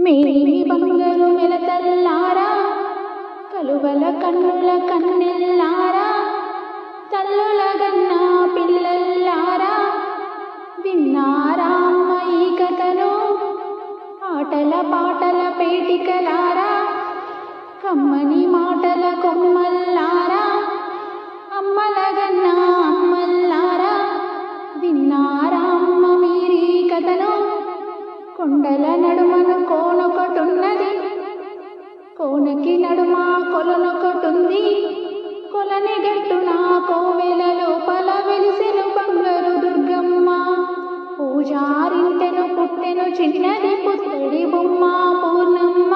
మేలిమి బంగారు మెలతల్లారా, కలువల కన్నుల కన్నెల్లారా, తల్లుల గన్నా పిల్లల్లారా, విన్నారా అమ్మ ఈ కథను? ఆటల పాటల పేటికలారా, కమ్మని మాటల కొమ్మల్లారా, అమ్మల గన్నా అమ్మల్లారా, విన్నారా అమ్మ మీరీ కథను? కొండల నడుమను కోనొకటున్నది, కోనకి నడుమ కొలనొకటుంది, కొలని గట్టున కోవెల లోపల వెలిసెను బంగారు దుర్గమ్మ. పూజారింటెను పుట్టెను చిన్నది పుత్తడి బొమ్మ పూర్ణమ్మ.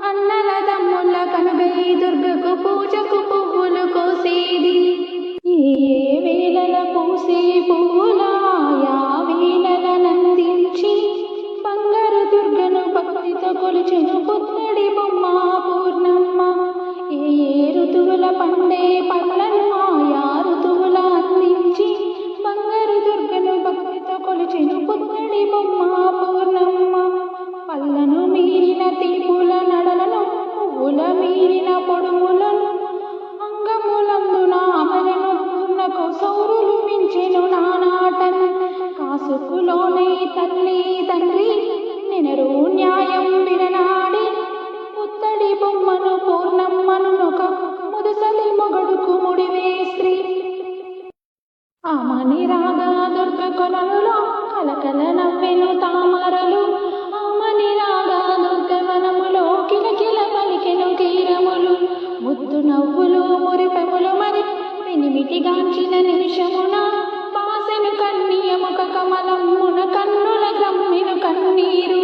అన్నల దమ్ముల కనుగై దుర్గకు పూజకు పువ్వులు కోసేది. ఏ వేళల పూసే పువ్వుల ఆయా వేళల నందించి బంగారు దుర్గను భక్తితో కొలిచెను పుత్తడి బొమ్మ పూర్ణమ్మ. ఏ ఋతువుల పండే పళ్ళను ఆయా ఋతువుల అందించి బంగారు దుర్గను భక్తితో కొలిచెను పుత్తడి బొమ్మ పూర్ణమ్మ. పళ్ళను మీరిన తీపుల నడలను, పువ్వుల మీరిన పొడుములను, అంగములందున అమలను పూర్ణకు సౌరులు మించెను నానాటను. కాసుకులోనై తల్లి తండ్రి నెనరు న్యాయం విడనాడి పుత్తడి బొమ్మను పూర్ణమ్మను ఒక ముదుసలి మొగడుకు ముడివేస్త్రీ. ఆమని రాగా దుర్గ కొలనులో కలకల నవ్వెను తామరలు. ఆమని రాగా దుర్గ వనములో కిలకిల పలికెను కీరములు. ముద్దు నవ్వులు మురిపెములు మరి పెనిమిటిగాంచిన నిమిషమున బాసెను కన్నీయముక కమలమ్మున కన్నుల గ్రమ్మిను కన్నీరు.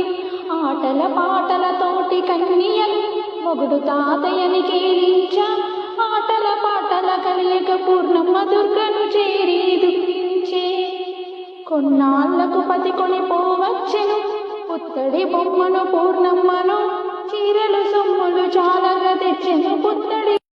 ఆటల పాటలతోటి కన్నీయలు మొగుడు తాతయ్యని కేరించా. ఆటల పాటల కలియక పూర్ణమ్మ దుర్గను చేరి దుఃఖించే. కొన్నాళ్లకు పతి కొని పోవచ్చెను పుత్తడి బొమ్మను పూర్ణమ్మను. చీరలు సొమ్ములు చాలగా తెచ్చెను పుత్తడి